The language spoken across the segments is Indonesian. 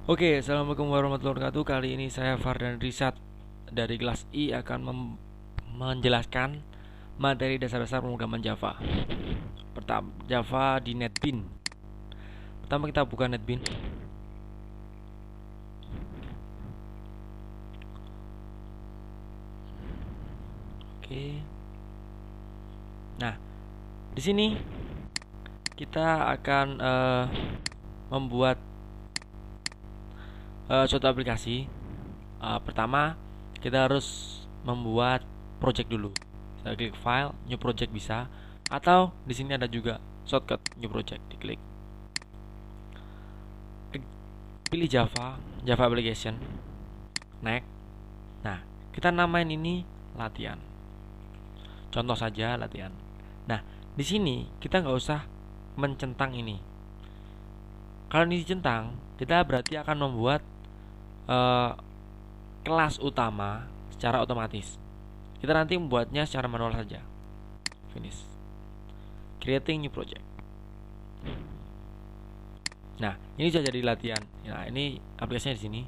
Oke, assalamualaikum warahmatullahi wabarakatuh. Kali ini saya Fardan Risat dari kelas I akan menjelaskan materi dasar-dasar pemrograman Java. Pertama, Java di NetBeans. Pertama kita buka NetBeans. Oke. Nah, di sini kita akan membuat suatu aplikasi. Pertama, kita harus membuat project dulu. Kita klik file, new project bisa, atau di sini ada juga shortcut new project, diklik. Pilih Java application, next. Nah, kita namain ini latihan. Contoh saja latihan. Nah, di sini kita nggak usah mencentang ini. Kalau ini dicentang, kita berarti akan membuat kelas utama secara otomatis. Kita nanti membuatnya secara manual saja. Finish. Creating new project. Nah, ini sudah jadi latihan. Nah, ini aplikasinya di sini.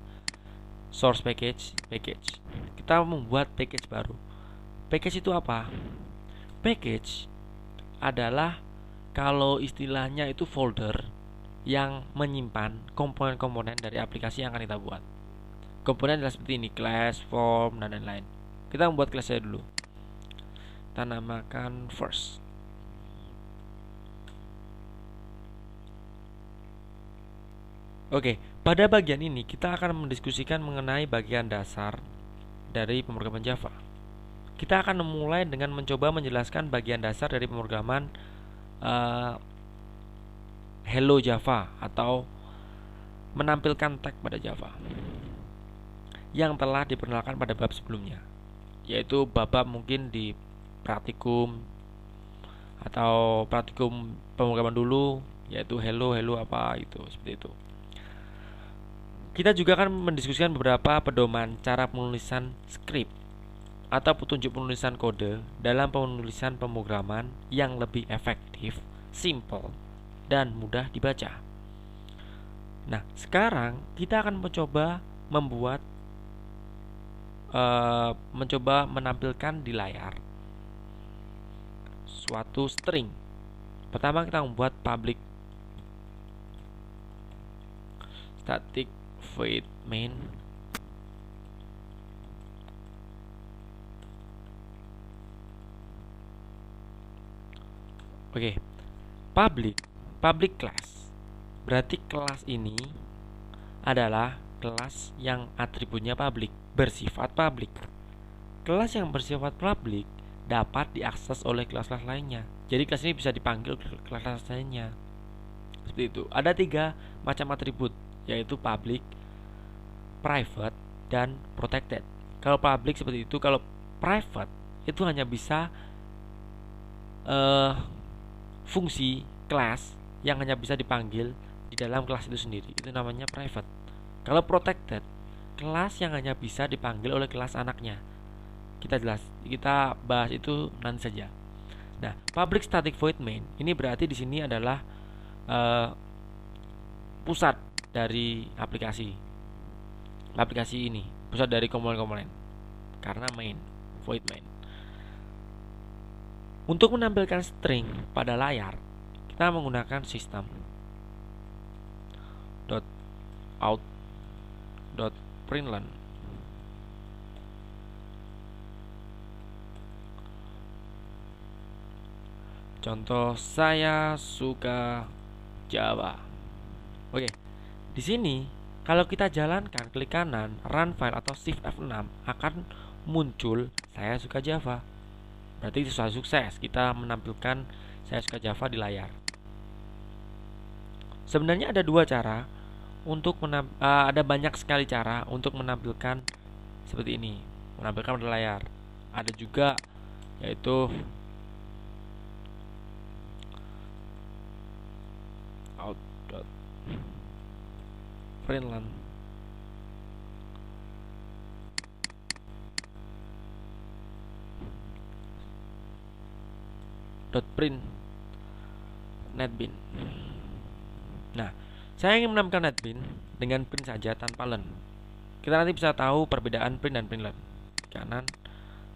Source package. Kita membuat package baru. Package itu apa? Package adalah kalau istilahnya itu folder yang menyimpan komponen-komponen dari aplikasi yang akan kita buat. Komponen adalah seperti ini, class, form, dan lain-lain. Kita membuat kelasnya dulu. Kita namakan first. Oke, pada bagian ini kita akan mendiskusikan mengenai bagian dasar dari pemrograman Java. Kita akan memulai dengan mencoba menjelaskan bagian dasar dari pemrograman Hello Java atau menampilkan tag pada Java yang telah diperkenalkan pada bab sebelumnya, yaitu bab mungkin di praktikum atau praktikum pemrograman dulu, yaitu hello apa itu, seperti itu. Kita juga akan mendiskusikan beberapa pedoman cara penulisan script atau petunjuk penulisan kode dalam penulisan pemrograman yang lebih efektif, simple, dan mudah dibaca. Nah, sekarang kita akan mencoba menampilkan di layar suatu string. Pertama kita membuat public static void main. Oke, public class. Berarti kelas ini adalah kelas yang atributnya public, bersifat public. Kelas yang bersifat public dapat diakses oleh kelas-kelas lainnya. Jadi kelas ini bisa dipanggil kelas-kelas lainnya. Seperti itu. Ada 3 macam atribut, yaitu public, private, dan protected. Kalau public seperti itu, kalau private itu hanya bisa fungsi kelas yang hanya bisa dipanggil di dalam kelas itu sendiri. Itu namanya private. Kalau protected, kelas yang hanya bisa dipanggil oleh kelas anaknya. Kita bahas itu nanti saja. Nah, public static void main ini berarti di sini adalah pusat dari aplikasi ini, pusat dari komponen-komponen, karena void main. Untuk menampilkan string pada layar, kita menggunakan sistem .out.println. Contoh, saya suka Java. Oke. Di sini kalau kita jalankan klik kanan, run file atau shift F6 akan muncul saya suka Java. Berarti itu sudah sukses, kita menampilkan saya suka Java di layar. Sebenarnya ada 2 cara untuk ada banyak sekali cara untuk menampilkan seperti ini, menampilkan pada layar. Ada juga yaitu out.println. .print NetBeans. Nah, Saya ingin menampilkan netbin dengan print saja tanpa learn. Kita nanti bisa tahu perbedaan print dan print learn. Kanan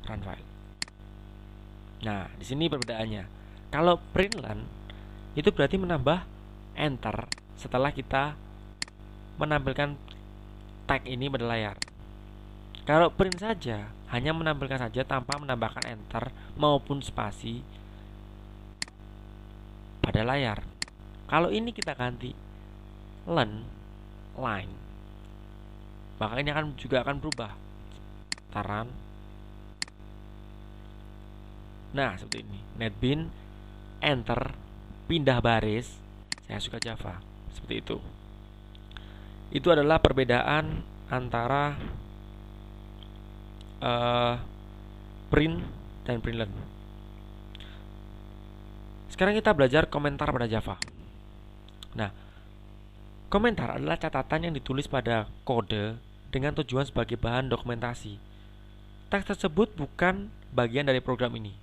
run file. Nah, di sini perbedaannya. Kalau print learn itu berarti menambah enter setelah kita menampilkan tag ini pada layar. Kalau print saja hanya menampilkan saja tanpa menambahkan enter maupun spasi pada layar. Kalau ini kita ganti learn line, maka ini juga akan berubah. Taran. Nah, seperti ini. Netbin enter pindah baris. Saya suka Java. Seperti itu. Itu adalah perbedaan antara print dan print learn. Sekarang kita belajar komentar pada Java. Nah, komentar adalah catatan yang ditulis pada kode dengan tujuan sebagai bahan dokumentasi. Teks tersebut bukan bagian dari program ini.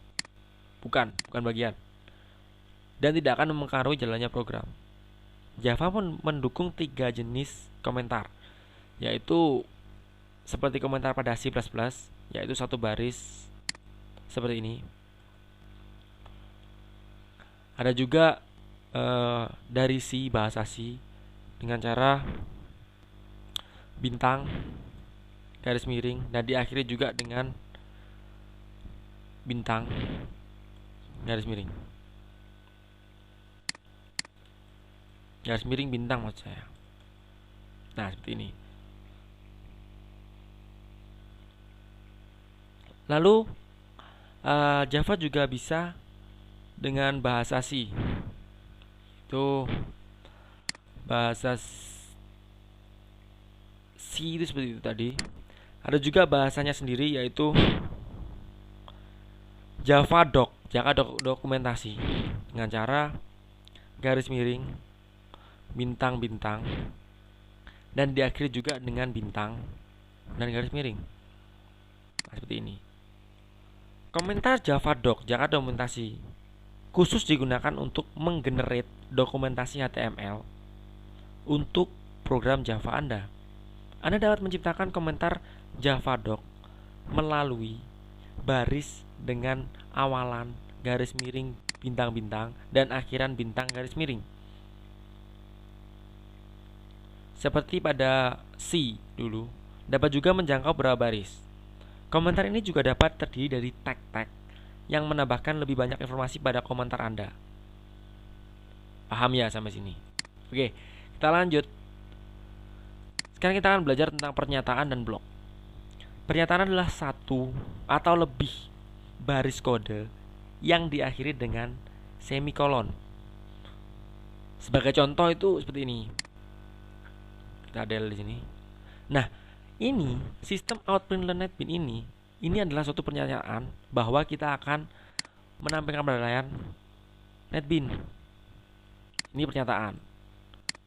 Bukan bagian. Dan tidak akan mempengaruhi jalannya program. Java pun mendukung 3 jenis komentar, yaitu seperti komentar pada C++, yaitu satu baris seperti ini. Ada juga dari C, bahasa C, dengan cara bintang, garis miring, dan diakhiri juga dengan bintang, garis miring. Garis miring bintang maksud saya. Nah, seperti ini. Lalu Java juga bisa dengan bahasa C. Itu bahasa C itu seperti itu tadi. Ada juga bahasanya sendiri, yaitu Java dokumentasi dengan cara garis miring, bintang-bintang, dan diakhiri juga dengan bintang dan garis miring. Nah, seperti ini. Komentar Java dokumentasi khusus digunakan untuk menggenerate dokumentasi HTML untuk program Java Anda. Anda dapat menciptakan komentar Java doc melalui baris dengan awalan garis miring bintang-bintang dan akhiran bintang garis miring. Seperti pada C dulu, dapat juga menjangkau beberapa baris. Komentar ini juga dapat terdiri dari tag-tag yang menambahkan lebih banyak informasi pada komentar Anda. Paham ya sampai sini? Oke, kita lanjut. Sekarang kita akan belajar tentang pernyataan dan blok. Pernyataan adalah satu atau lebih baris kode yang diakhiri dengan semikolon. Sebagai contoh itu seperti ini. Kita ada di sini. Nah, ini sistem out print learn netbin ini adalah suatu pernyataan bahwa kita akan menampilkan pada layar netbin. Ini pernyataan.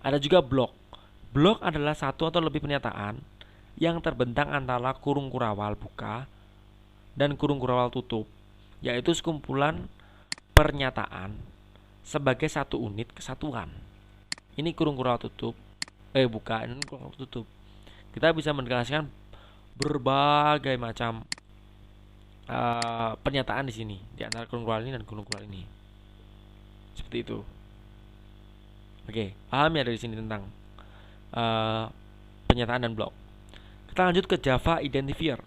Ada juga blok. Blok adalah satu atau lebih pernyataan yang terbentang antara kurung kurawal buka dan kurung kurawal tutup, yaitu sekumpulan pernyataan sebagai satu unit kesatuan. Ini kurung kurawal tutup, buka, ini kurung kurawal tutup. Kita bisa mendeklarasikan berbagai macam pernyataan di sini di antara kurung kurawal ini dan kurung kurawal ini. Seperti itu. Oke, paham ya dari sini tentang pernyataan dan blok. Kita lanjut ke Java Identifier.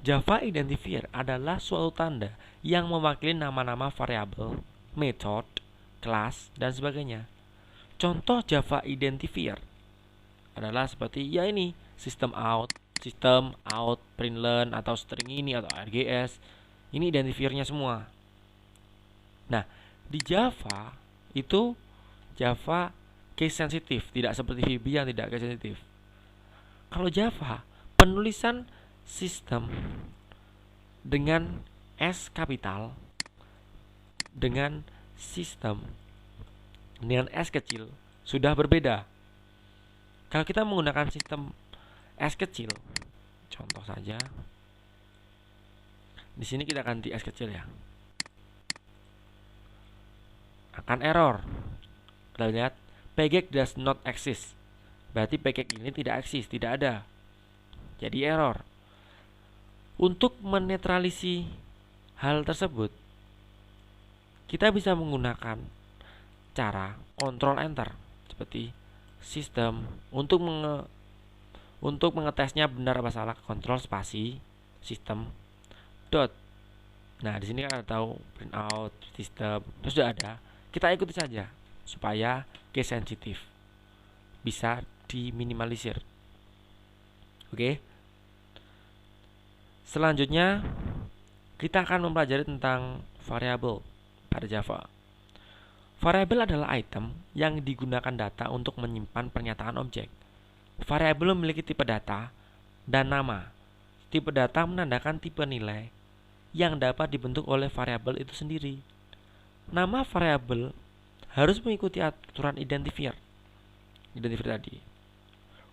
Java Identifier adalah suatu tanda yang mewakili nama-nama variabel, method, kelas, dan sebagainya. Contoh Java Identifier adalah seperti ya ini, system out, print learn, atau string ini, atau args. Ini identifiernya semua. Nah, di Java itu Java case sensitive, tidak seperti VB yang tidak case sensitive. Kalau Java, penulisan sistem dengan S kapital dengan sistem dengan S kecil sudah berbeda. Kalau kita menggunakan sistem S kecil, contoh saja, di sini kita ganti S kecil ya, akan error. Kita lihat pgec does not exist. Berarti pgec ini tidak eksis, tidak ada. Jadi error. Untuk menetralisi hal tersebut, kita bisa menggunakan cara Ctrl Enter seperti sistem untuk mengetesnya benar apa salah, Ctrl spasi sistem dot. Nah, di sini kan ada tahu print out sistem, terus sudah ada. Kita ikuti saja supaya case sensitif bisa diminimalisir. Oke. Selanjutnya kita akan mempelajari tentang variabel pada Java. Variabel adalah item yang digunakan data untuk menyimpan pernyataan objek. Variabel memiliki tipe data dan nama. Tipe data menandakan tipe nilai yang dapat dibentuk oleh variabel itu sendiri. Nama variabel harus mengikuti aturan identifier tadi.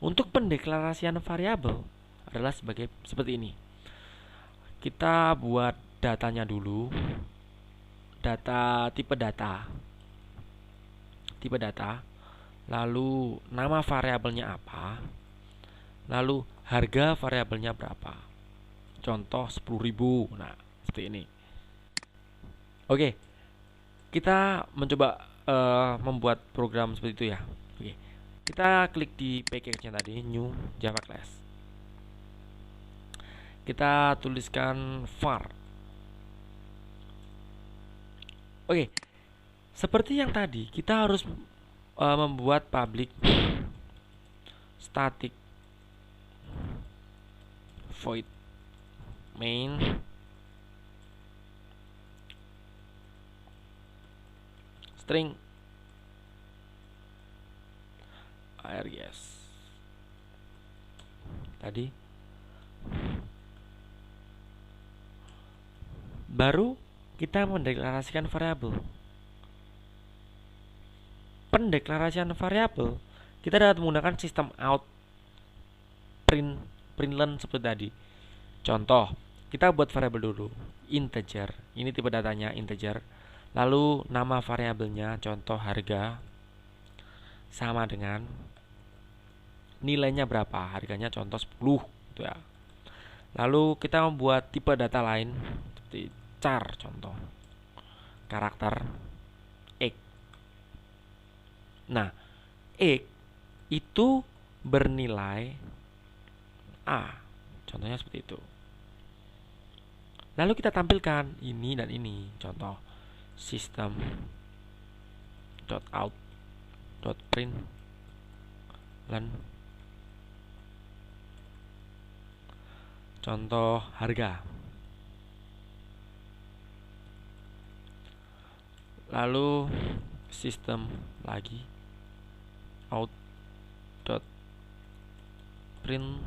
Untuk pendeklarasian variabel adalah seperti ini. Kita buat datanya dulu. Tipe data. Lalu nama variabelnya apa? Lalu harga variabelnya berapa? Contoh 10.000. Nah, seperti ini. Oke. Kita mencoba membuat program seperti itu ya. Oke. Kita klik di package-nya tadi, new Java class. Kita tuliskan var. Oke. Seperti yang tadi, kita harus membuat public static void main string args tadi. Baru kita mendeklarasikan variabel. Pendeklarasian variabel kita dapat menggunakan sistem out println seperti tadi. Contoh, kita buat variabel dulu, integer. Ini tipe datanya integer. Lalu nama variabelnya contoh harga sama dengan nilainya berapa, harganya contoh 10 gitu ya. Lalu kita membuat tipe data lain seperti char, contoh karakter X. Nah, X itu bernilai A, contohnya seperti itu. Lalu kita tampilkan ini dan ini, contoh system .out .print contoh harga. Lalu sistem lagi out .print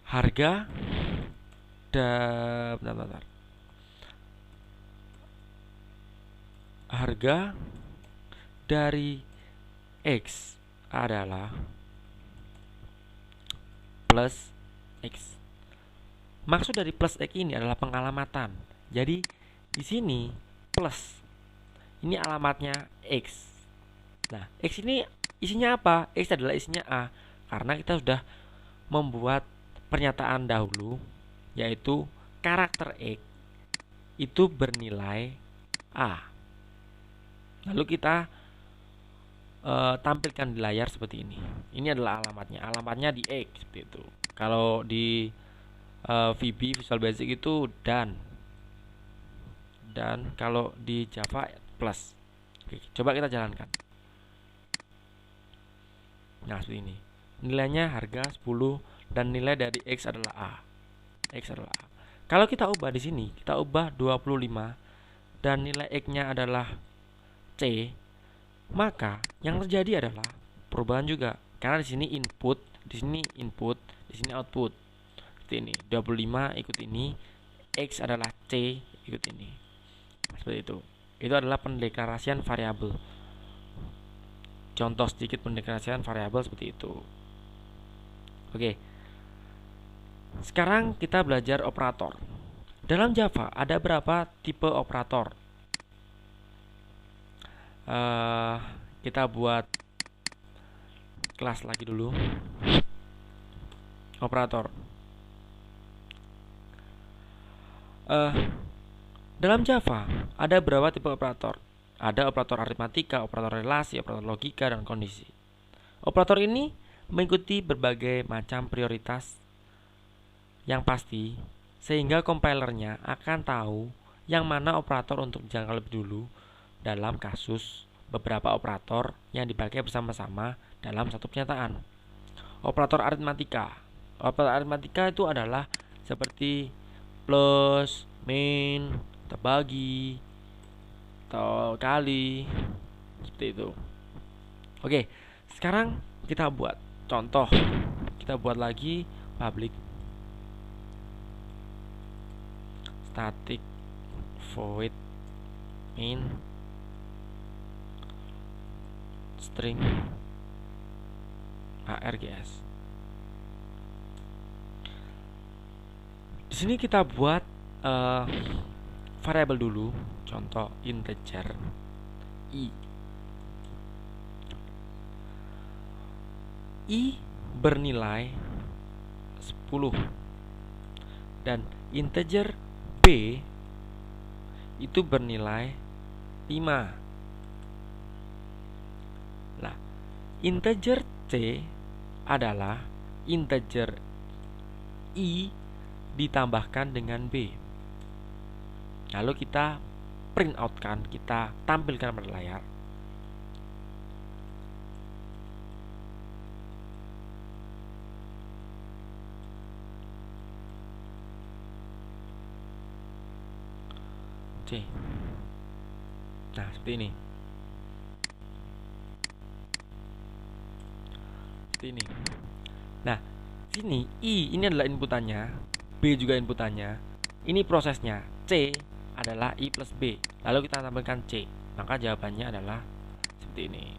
harga bentar. Harga dari X adalah plus X. Maksud dari plus X ini adalah pengalamatan. Jadi di sini plus ini alamatnya X. Nah, X ini isinya apa? X adalah isinya A, karena kita sudah membuat pernyataan dahulu, yaitu karakter X itu bernilai A. Lalu kita tampilkan di layar seperti ini. Ini adalah alamatnya. Alamatnya di X seperti itu. Kalau di VB Visual Basic itu dan kalau di Java plus. Oke, coba kita jalankan. Nah, seperti ini. Nilainya harga 10 dan nilai dari X adalah A. X adalah A. Kalau kita ubah di sini, kita ubah 25 dan nilai X-nya adalah C, maka yang terjadi adalah perubahan juga. Karena di sini input, di sini output. Seperti ini. 25 ikut ini, X adalah C ikut ini. Seperti itu. Itu adalah pendeklarasian variabel. Contoh sedikit pendeklarasian variabel seperti itu. Oke. Sekarang kita belajar operator. Dalam Java ada berapa tipe operator? Kita buat kelas lagi dulu. Operator. Dalam Java ada berapa tipe operator? Ada operator aritmatika, operator relasi, operator logika, dan kondisi. Operator ini mengikuti berbagai macam prioritas yang pasti, sehingga kompilernya akan tahu yang mana operator untuk dijangkau lebih dulu dalam kasus beberapa operator yang dipakai bersama-sama dalam satu pernyataan. Operator aritmatika. Operator aritmatika itu adalah seperti plus, min, terbagi, atau kali, seperti itu. Oke, sekarang kita buat contoh. Kita buat lagi public static void main string args. Di sini kita buat variabel dulu, contoh integer i. I bernilai 10 dan integer b itu bernilai 5. Nah, integer c adalah integer i ditambahkan dengan b. Lalu kita print out kan, kita tampilkan pada layar. C. Nah, seperti ini. Seperti ini. Nah, sini I ini adalah inputannya, B juga inputannya. Ini prosesnya. C adalah I plus B. Lalu kita tambahkan C. Maka jawabannya adalah seperti ini.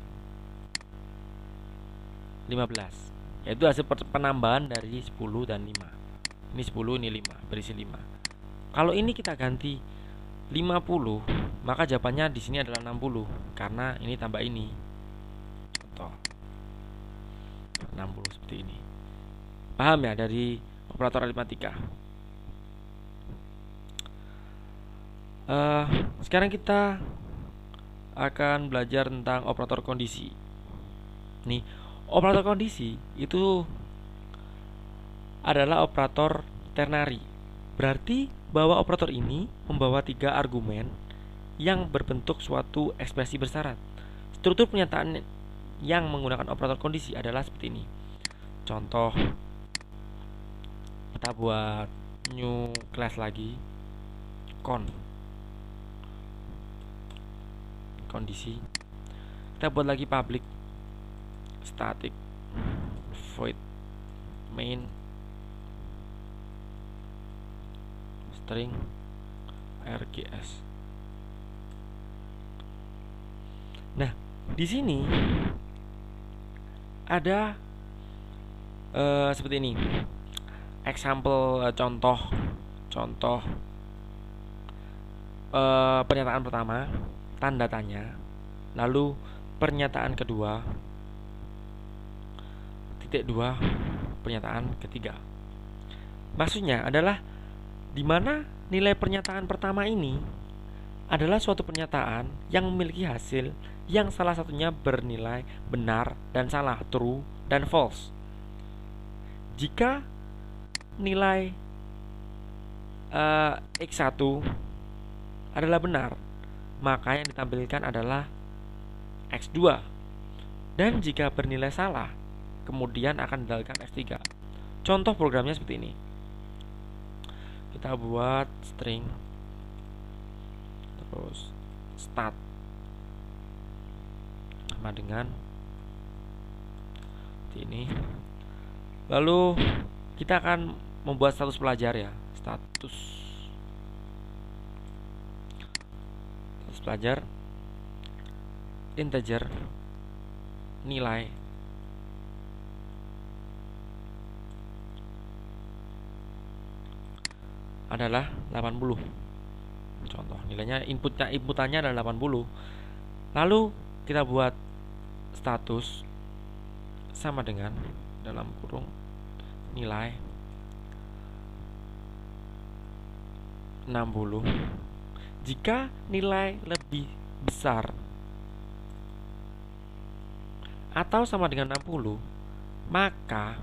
15. Yaitu hasil penambahan dari 10 dan 5. Ini 10, ini 5, berisi 5. Kalau ini kita ganti 50, maka jawabannya di sini adalah 60 karena ini tambah ini. Contoh 60 seperti ini. Paham ya dari operator aritmatika? Sekarang kita akan belajar tentang operator kondisi. Nih, operator kondisi itu adalah operator ternary. Berarti bahwa operator ini membawa 3 argumen yang berbentuk suatu ekspresi bersyarat. Struktur pernyataan yang menggunakan operator kondisi adalah seperti ini. Contoh, kita buat new class lagi, kondisi. Kita buat lagi public static void main string args. Nah, di sini ada seperti ini. Example contoh pernyataan pertama, tanda tanya. Lalu pernyataan kedua, titik 2, pernyataan ketiga. Maksudnya adalah di mana nilai pernyataan pertama ini adalah suatu pernyataan yang memiliki hasil yang salah satunya bernilai benar dan salah, true dan false. Jika nilai X1 adalah benar, maka yang ditampilkan adalah X2. Dan jika bernilai salah, kemudian akan ditampilkan X3. Contoh programnya seperti ini. Kita buat string terus start sama dengan seperti ini. Lalu kita akan membuat status pelajar ya, status pelajar integer nilai adalah 80. Contoh, nilainya inputannya adalah 80. Lalu kita buat status sama dengan dalam kurung nilai 60. Jika nilai lebih besar atau sama dengan 60, maka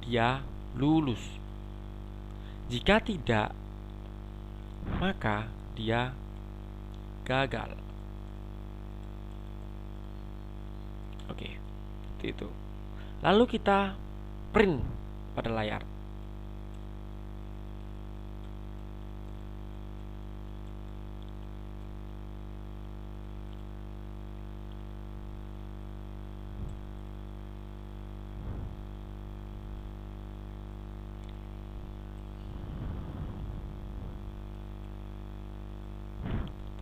dia lulus. Jika tidak, maka dia gagal. Oke, seperti itu. Lalu kita print pada layar.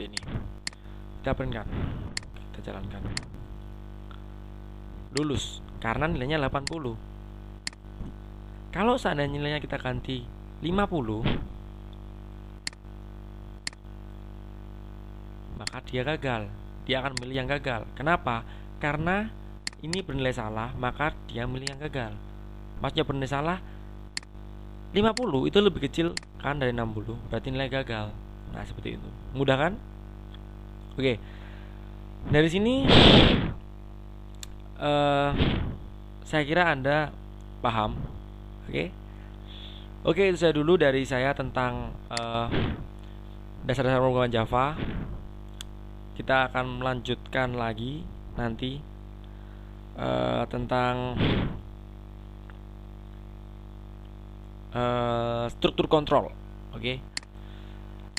Ini kita printkan, kita jalankan, lulus karena nilainya 80. Kalau seandainya nilainya kita ganti 50, maka dia gagal. Dia akan milih yang gagal. Kenapa? Karena ini bernilai salah, maka dia milih yang gagal. Maksudnya bernilai salah 50 itu lebih kecil kan dari 60, berarti nilai gagal. Nah, seperti itu. Mudah kan? Oke. Dari sini saya kira Anda paham. Oke, itu saya dulu dari saya tentang dasar-dasar pemrograman Java. Kita akan melanjutkan lagi nanti tentang struktur kontrol. Oke.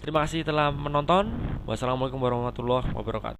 Terima kasih telah menonton. Wassalamualaikum warahmatullahi wabarakatuh.